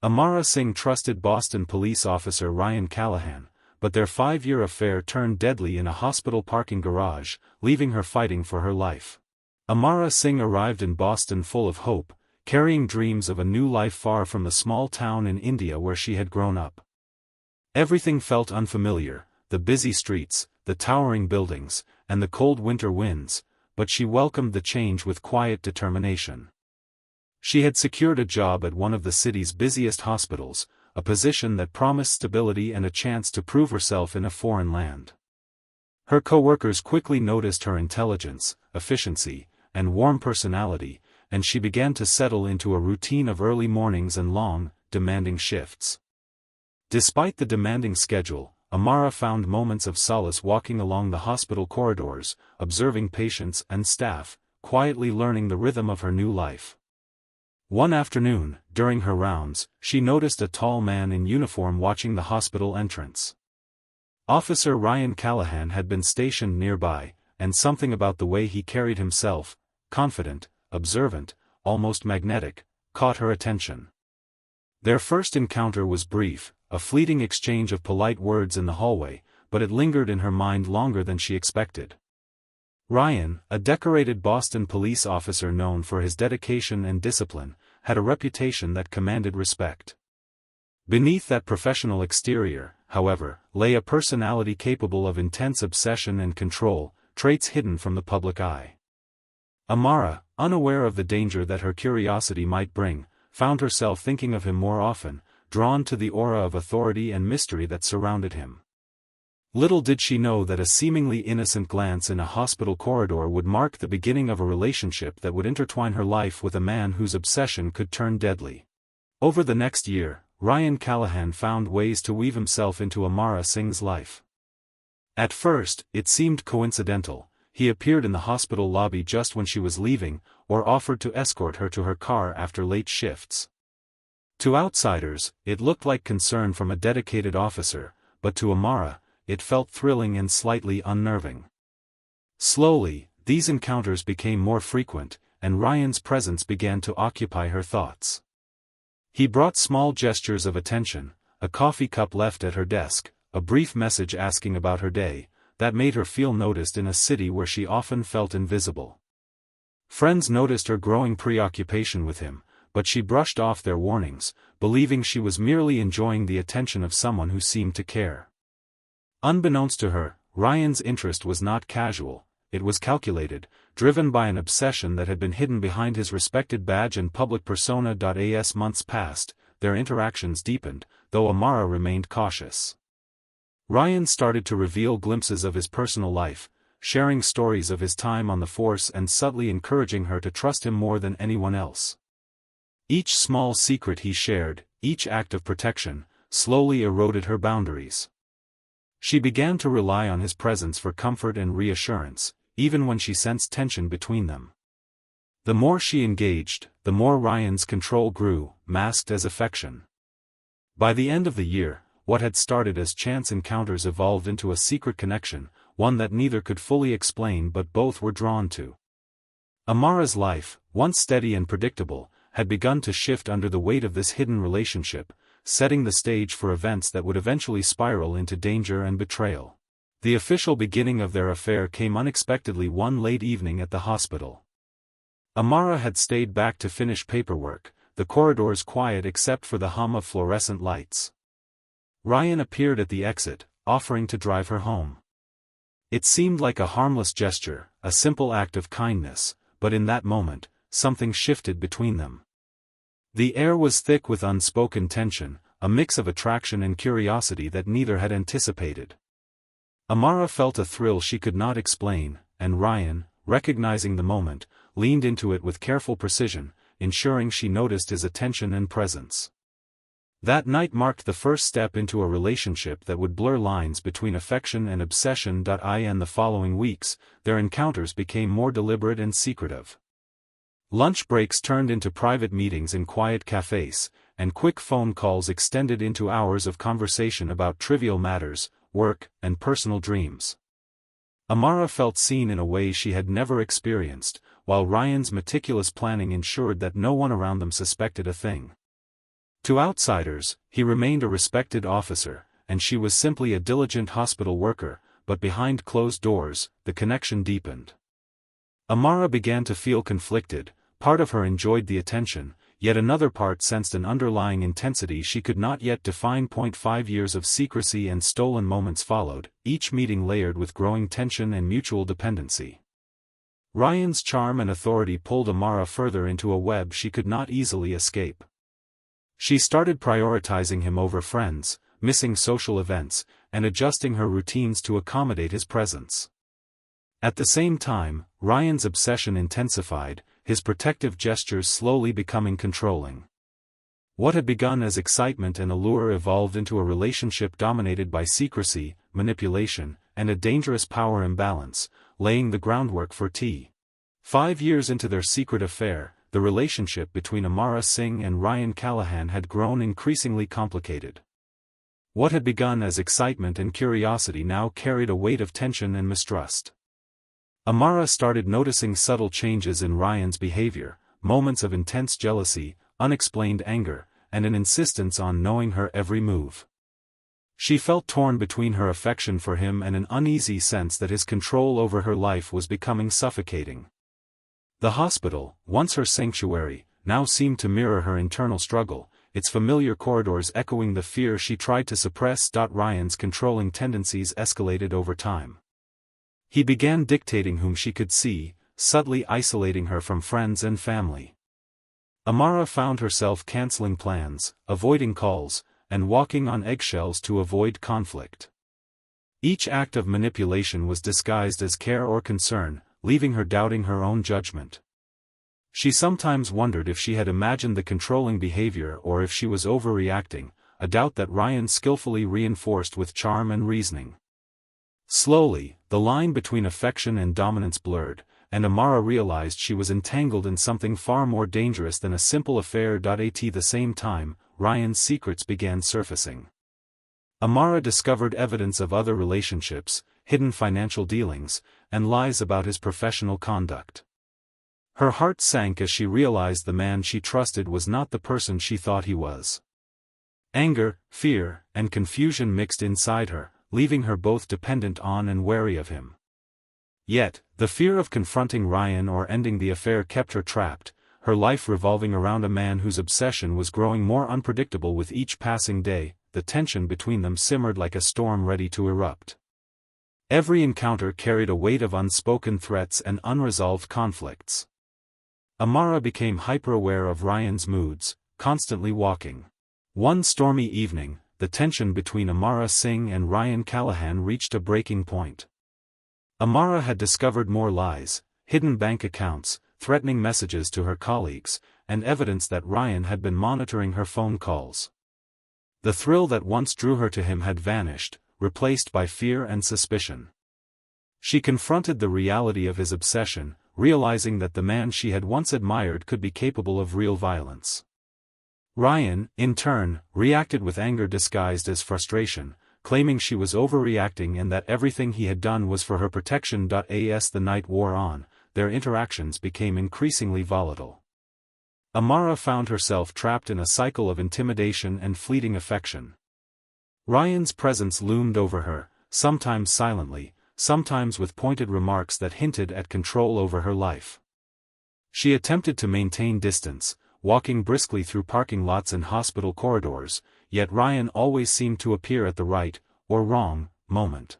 Amara Singh trusted Boston police officer Ryan Callahan, but their 5-year affair turned deadly in a hospital parking garage, leaving her fighting for her life. Amara Singh arrived in Boston full of hope, carrying dreams of a new life far from the small town in India where she had grown up. Everything felt unfamiliar, the busy streets, the towering buildings, and the cold winter winds, but she welcomed the change with quiet determination. She had secured a job at one of the city's busiest hospitals, a position that promised stability and a chance to prove herself in a foreign land. Her co-workers quickly noticed her intelligence, efficiency, and warm personality, and she began to settle into a routine of early mornings and long, demanding shifts. Despite the demanding schedule, Amara found moments of solace walking along the hospital corridors, observing patients and staff, quietly learning the rhythm of her new life. One afternoon, during her rounds, she noticed a tall man in uniform watching the hospital entrance. Officer Ryan Callahan had been stationed nearby, and something about the way he carried himself, confident, observant, almost magnetic, caught her attention. Their first encounter was brief, a fleeting exchange of polite words in the hallway, but it lingered in her mind longer than she expected. Ryan, a decorated Boston police officer known for his dedication and discipline, had a reputation that commanded respect. Beneath that professional exterior, however, lay a personality capable of intense obsession and control, traits hidden from the public eye. Amara, unaware of the danger that her curiosity might bring, found herself thinking of him more often, drawn to the aura of authority and mystery that surrounded him. Little did she know that a seemingly innocent glance in a hospital corridor would mark the beginning of a relationship that would intertwine her life with a man whose obsession could turn deadly. Over the next year, Ryan Callahan found ways to weave himself into Amara Singh's life. At first, it seemed coincidental. He appeared in the hospital lobby just when she was leaving, or offered to escort her to her car after late shifts. To outsiders, it looked like concern from a dedicated officer, but to Amara, it felt thrilling and slightly unnerving. Slowly, these encounters became more frequent, and Ryan's presence began to occupy her thoughts. He brought small gestures of attention, a coffee cup left at her desk, a brief message asking about her day, that made her feel noticed in a city where she often felt invisible. Friends noticed her growing preoccupation with him, but she brushed off their warnings, believing she was merely enjoying the attention of someone who seemed to care. Unbeknownst to her, Ryan's interest was not casual, it was calculated, driven by an obsession that had been hidden behind his respected badge and public persona. As months passed, their interactions deepened, though Amara remained cautious. Ryan started to reveal glimpses of his personal life, sharing stories of his time on the force and subtly encouraging her to trust him more than anyone else. Each small secret he shared, each act of protection, slowly eroded her boundaries. She began to rely on his presence for comfort and reassurance, even when she sensed tension between them. The more she engaged, the more Ryan's control grew, masked as affection. By the end of the year, what had started as chance encounters evolved into a secret connection, one that neither could fully explain but both were drawn to. Amara's life, once steady and predictable, had begun to shift under the weight of this hidden relationship, setting the stage for events that would eventually spiral into danger and betrayal. The official beginning of their affair came unexpectedly one late evening at the hospital. Amara had stayed back to finish paperwork, the corridors quiet except for the hum of fluorescent lights. Ryan appeared at the exit, offering to drive her home. It seemed like a harmless gesture, a simple act of kindness, but in that moment, something shifted between them. The air was thick with unspoken tension, a mix of attraction and curiosity that neither had anticipated. Amara felt a thrill she could not explain, and Ryan, recognizing the moment, leaned into it with careful precision, ensuring she noticed his attention and presence. That night marked the first step into a relationship that would blur lines between affection and obsession. In the following weeks, their encounters became more deliberate and secretive. Lunch breaks turned into private meetings in quiet cafes, and quick phone calls extended into hours of conversation about trivial matters, work, and personal dreams. Amara felt seen in a way she had never experienced, while Ryan's meticulous planning ensured that no one around them suspected a thing. To outsiders, he remained a respected officer, and she was simply a diligent hospital worker, but behind closed doors, the connection deepened. Amara began to feel conflicted. Part of her enjoyed the attention, yet another part sensed an underlying intensity she could not yet define. 5 years of secrecy and stolen moments followed, each meeting layered with growing tension and mutual dependency. Ryan's charm and authority pulled Amara further into a web she could not easily escape. She started prioritizing him over friends, missing social events, and adjusting her routines to accommodate his presence. At the same time, Ryan's obsession intensified, his protective gestures slowly becoming controlling. What had begun as excitement and allure evolved into a relationship dominated by secrecy, manipulation, and a dangerous power imbalance, laying the groundwork for 5 years into their secret affair, the relationship between Amara Singh and Ryan Callahan had grown increasingly complicated. What had begun as excitement and curiosity now carried a weight of tension and mistrust. Amara started noticing subtle changes in Ryan's behavior, moments of intense jealousy, unexplained anger, and an insistence on knowing her every move. She felt torn between her affection for him and an uneasy sense that his control over her life was becoming suffocating. The hospital, once her sanctuary, now seemed to mirror her internal struggle, its familiar corridors echoing the fear she tried to suppress. Ryan's controlling tendencies escalated over time. He began dictating whom she could see, subtly isolating her from friends and family. Amara found herself canceling plans, avoiding calls, and walking on eggshells to avoid conflict. Each act of manipulation was disguised as care or concern, leaving her doubting her own judgment. She sometimes wondered if she had imagined the controlling behavior or if she was overreacting, a doubt that Ryan skillfully reinforced with charm and reasoning. Slowly, the line between affection and dominance blurred, and Amara realized she was entangled in something far more dangerous than a simple affair. At the same time, Ryan's secrets began surfacing. Amara discovered evidence of other relationships, hidden financial dealings, and lies about his professional conduct. Her heart sank as she realized the man she trusted was not the person she thought he was. Anger, fear, and confusion mixed inside her, leaving her both dependent on and wary of him. Yet, the fear of confronting Ryan or ending the affair kept her trapped, her life revolving around a man whose obsession was growing more unpredictable with each passing day. The tension between them simmered like a storm ready to erupt. Every encounter carried a weight of unspoken threats and unresolved conflicts. Amara became hyper-aware of Ryan's moods, constantly walking. One stormy evening, the tension between Amara Singh and Ryan Callahan reached a breaking point. Amara had discovered more lies, hidden bank accounts, threatening messages to her colleagues, and evidence that Ryan had been monitoring her phone calls. The thrill that once drew her to him had vanished, replaced by fear and suspicion. She confronted the reality of his obsession, realizing that the man she had once admired could be capable of real violence. Ryan, in turn, reacted with anger disguised as frustration, claiming she was overreacting and that everything he had done was for her protection. As the night wore on, their interactions became increasingly volatile. Amara found herself trapped in a cycle of intimidation and fleeting affection. Ryan's presence loomed over her, sometimes silently, sometimes with pointed remarks that hinted at control over her life. She attempted to maintain distance, walking briskly through parking lots and hospital corridors, yet Ryan always seemed to appear at the right, or wrong, moment.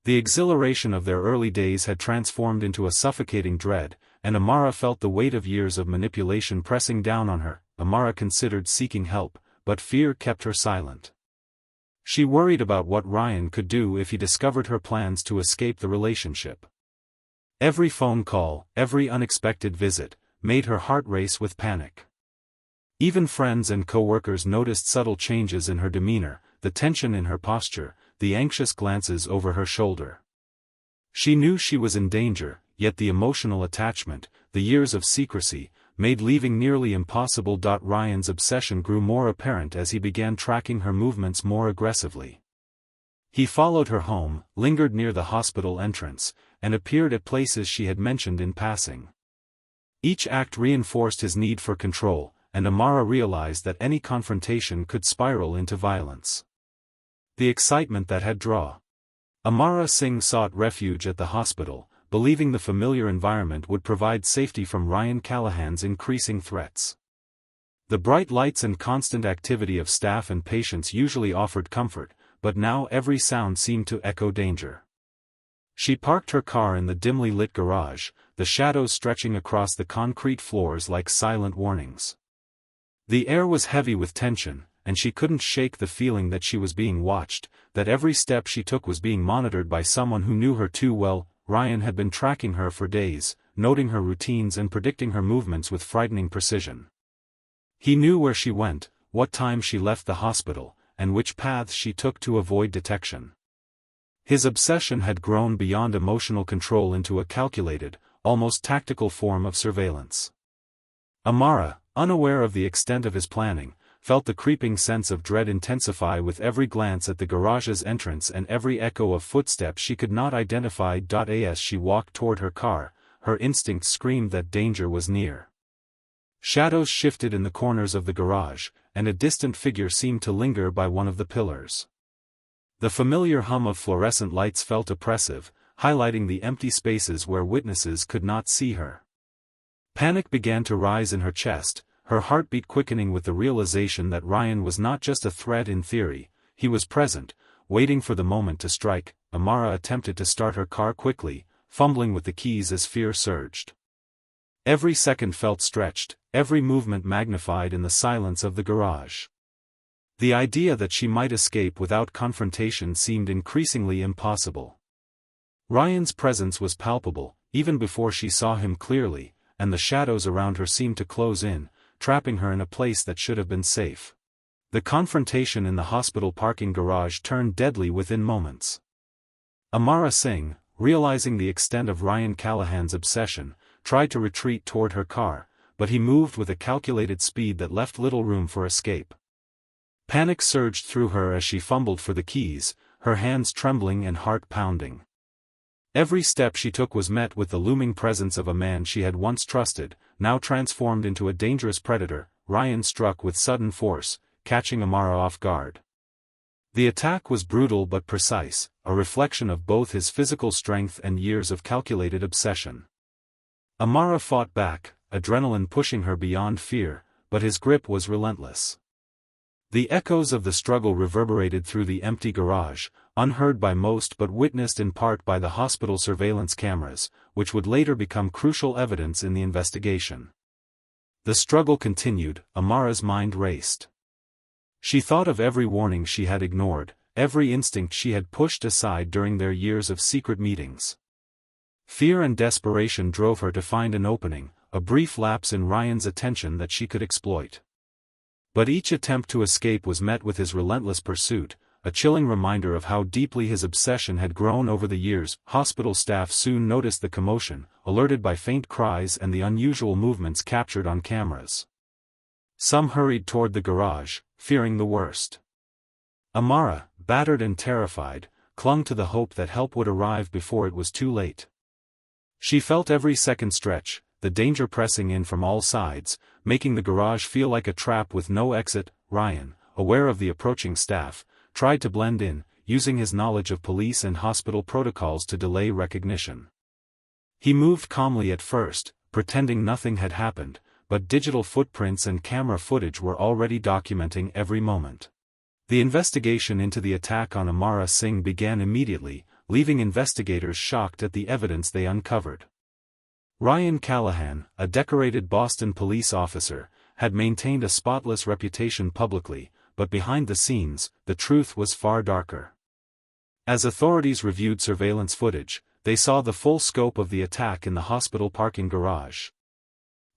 The exhilaration of their early days had transformed into a suffocating dread, and Amara felt the weight of years of manipulation pressing down on her. Amara considered seeking help, but fear kept her silent. She worried about what Ryan could do if he discovered her plans to escape the relationship. Every phone call, every unexpected visit, made her heart race with panic. Even friends and co-workers noticed subtle changes in her demeanor, the tension in her posture, the anxious glances over her shoulder. She knew she was in danger, yet the emotional attachment, the years of secrecy, made leaving nearly impossible. Ryan's obsession grew more apparent as he began tracking her movements more aggressively. He followed her home, lingered near the hospital entrance, and appeared at places she had mentioned in passing. Each act reinforced his need for control, and Amara realized that any confrontation could spiral into violence. The excitement that had drawn. Amara Singh sought refuge at the hospital, believing the familiar environment would provide safety from Ryan Callahan's increasing threats. The bright lights and constant activity of staff and patients usually offered comfort, but now every sound seemed to echo danger. She parked her car in the dimly lit garage, the shadows stretching across the concrete floors like silent warnings. The air was heavy with tension, and she couldn't shake the feeling that she was being watched, that every step she took was being monitored by someone who knew her too well. Ryan had been tracking her for days, noting her routines and predicting her movements with frightening precision. He knew where she went, what time she left the hospital, and which paths she took to avoid detection. His obsession had grown beyond emotional control into a calculated, almost tactical form of surveillance. Amara, unaware of the extent of his planning, felt the creeping sense of dread intensify with every glance at the garage's entrance and every echo of footsteps she could not identify. As she walked toward her car, her instincts screamed that danger was near. Shadows shifted in the corners of the garage, and a distant figure seemed to linger by one of the pillars. The familiar hum of fluorescent lights felt oppressive, highlighting the empty spaces where witnesses could not see her. Panic began to rise in her chest, her heartbeat quickening with the realization that Ryan was not just a threat in theory, he was present, waiting for the moment to strike. Amara attempted to start her car quickly, fumbling with the keys as fear surged. Every second felt stretched, every movement magnified in the silence of the garage. The idea that she might escape without confrontation seemed increasingly impossible. Ryan's presence was palpable, even before she saw him clearly, and the shadows around her seemed to close in, trapping her in a place that should have been safe. The confrontation in the hospital parking garage turned deadly within moments. Amara Singh, realizing the extent of Ryan Callahan's obsession, tried to retreat toward her car, but he moved with a calculated speed that left little room for escape. Panic surged through her as she fumbled for the keys, her hands trembling and heart pounding. Every step she took was met with the looming presence of a man she had once trusted, now transformed into a dangerous predator. Ryan struck with sudden force, catching Amara off guard. The attack was brutal but precise, a reflection of both his physical strength and years of calculated obsession. Amara fought back, adrenaline pushing her beyond fear, but his grip was relentless. The echoes of the struggle reverberated through the empty garage, unheard by most but witnessed in part by the hospital surveillance cameras, which would later become crucial evidence in the investigation. The struggle continued. Amara's mind raced. She thought of every warning she had ignored, every instinct she had pushed aside during their years of secret meetings. Fear and desperation drove her to find an opening, a brief lapse in Ryan's attention that she could exploit. But each attempt to escape was met with his relentless pursuit, a chilling reminder of how deeply his obsession had grown over the years. Hospital staff soon noticed the commotion, alerted by faint cries and the unusual movements captured on cameras. Some hurried toward the garage, fearing the worst. Amara, battered and terrified, clung to the hope that help would arrive before it was too late. She felt every second stretch, the danger pressing in from all sides, making the garage feel like a trap with no exit. Ryan, aware of the approaching staff, tried to blend in, using his knowledge of police and hospital protocols to delay recognition. He moved calmly at first, pretending nothing had happened, but digital footprints and camera footage were already documenting every moment. The investigation into the attack on Amara Singh began immediately, leaving investigators shocked at the evidence they uncovered. Ryan Callahan, a decorated Boston police officer, had maintained a spotless reputation publicly, but behind the scenes, the truth was far darker. As authorities reviewed surveillance footage, they saw the full scope of the attack in the hospital parking garage.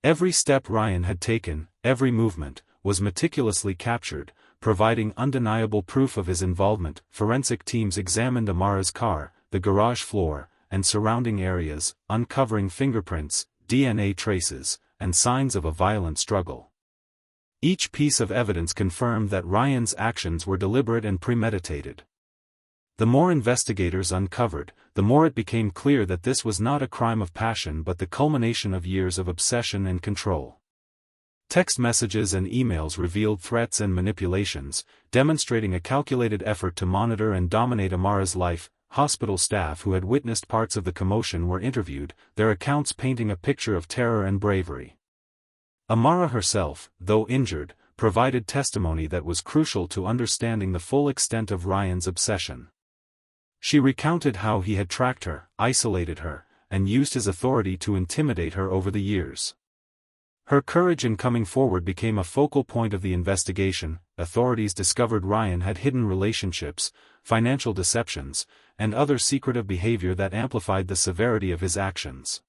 Every step Ryan had taken, every movement, was meticulously captured, providing undeniable proof of his involvement. Forensic teams examined Amara's car, the garage floor, and surrounding areas, uncovering fingerprints, DNA traces, and signs of a violent struggle. Each piece of evidence confirmed that Ryan's actions were deliberate and premeditated. The more investigators uncovered, the more it became clear that this was not a crime of passion but the culmination of years of obsession and control. Text messages and emails revealed threats and manipulations, demonstrating a calculated effort to monitor and dominate Amara's life. Hospital staff who had witnessed parts of the commotion were interviewed, their accounts painting a picture of terror and bravery. Amara herself, though injured, provided testimony that was crucial to understanding the full extent of Ryan's obsession. She recounted how he had tracked her, isolated her, and used his authority to intimidate her over the years. Her courage in coming forward became a focal point of the investigation. Authorities discovered Ryan had hidden relationships, financial deceptions, and other secretive behavior that amplified the severity of his actions.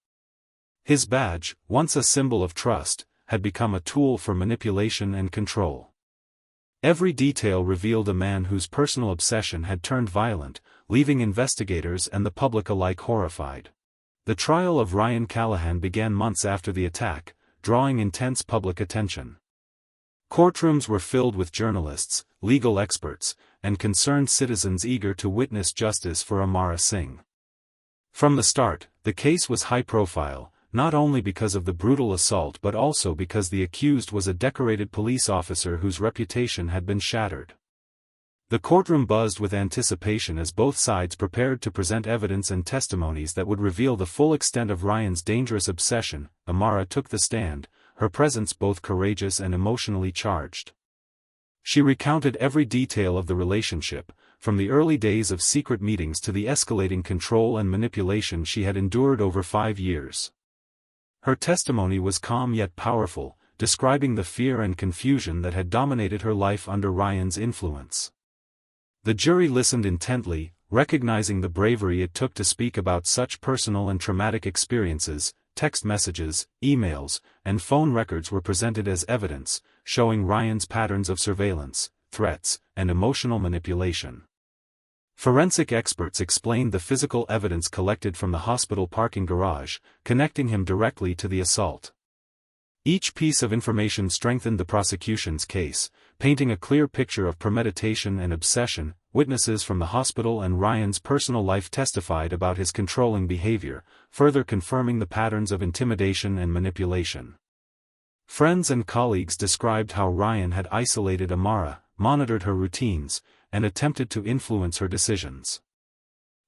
His badge, once a symbol of trust, had become a tool for manipulation and control. Every detail revealed a man whose personal obsession had turned violent, leaving investigators and the public alike horrified. The trial of Ryan Callahan began months after the attack, drawing intense public attention. Courtrooms were filled with journalists, legal experts, and concerned citizens eager to witness justice for Amara Singh. From the start, the case was high-profile, not only because of the brutal assault but also because the accused was a decorated police officer whose reputation had been shattered. The courtroom buzzed with anticipation as both sides prepared to present evidence and testimonies that would reveal the full extent of Ryan's dangerous obsession. Amara took the stand, her presence both courageous and emotionally charged. She recounted every detail of the relationship, from the early days of secret meetings to the escalating control and manipulation she had endured over 5 years. Her testimony was calm yet powerful, describing the fear and confusion that had dominated her life under Ryan's influence. The jury listened intently, recognizing the bravery it took to speak about such personal and traumatic experiences. Text messages, emails, and phone records were presented as evidence, showing Ryan's patterns of surveillance, threats, and emotional manipulation. Forensic experts explained the physical evidence collected from the hospital parking garage, connecting him directly to the assault. Each piece of information strengthened the prosecution's case, painting a clear picture of premeditation and obsession. Witnesses from the hospital and Ryan's personal life testified about his controlling behavior, further confirming the patterns of intimidation and manipulation. Friends and colleagues described how Ryan had isolated Amara, monitored her routines, and attempted to influence her decisions.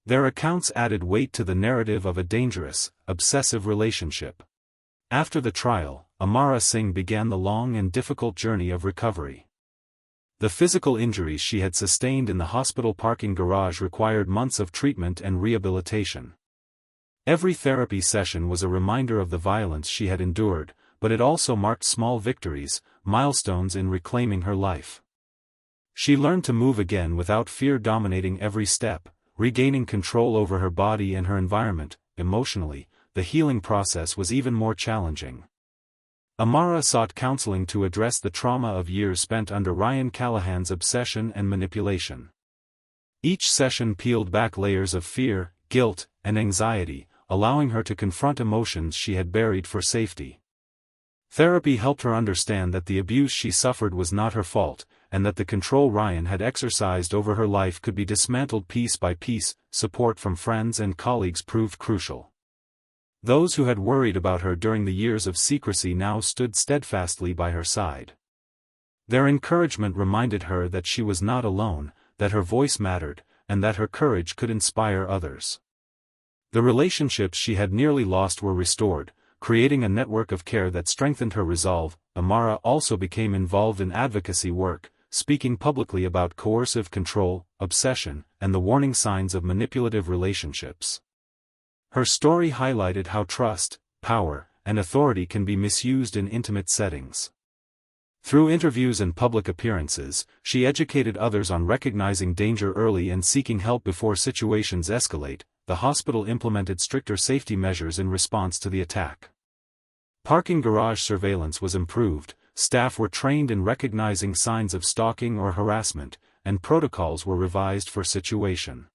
Their accounts added weight to the narrative of a dangerous, obsessive relationship. After the trial, Amara Singh began the long and difficult journey of recovery. The physical injuries she had sustained in the hospital parking garage required months of treatment and rehabilitation. Every therapy session was a reminder of the violence she had endured, but it also marked small victories, milestones in reclaiming her life. She learned to move again without fear dominating every step, regaining control over her body and her environment. Emotionally, the healing process was even more challenging. Amara sought counseling to address the trauma of years spent under Ryan Callahan's obsession and manipulation. Each session peeled back layers of fear, guilt, and anxiety, allowing her to confront emotions she had buried for safety. Therapy helped her understand that the abuse she suffered was not her fault, and that the control Ryan had exercised over her life could be dismantled piece by piece. Support from friends and colleagues proved crucial. Those who had worried about her during the years of secrecy now stood steadfastly by her side. Their encouragement reminded her that she was not alone, that her voice mattered, and that her courage could inspire others. The relationships she had nearly lost were restored, creating a network of care that strengthened her resolve. Amara also became involved in advocacy work, speaking publicly about coercive control, obsession, and the warning signs of manipulative relationships. Her story highlighted how trust, power, and authority can be misused in intimate settings. Through interviews and public appearances, she educated others on recognizing danger early and seeking help before situations escalate. The hospital implemented stricter safety measures in response to the attack. Parking garage surveillance was improved, staff were trained in recognizing signs of stalking or harassment, and protocols were revised for situation.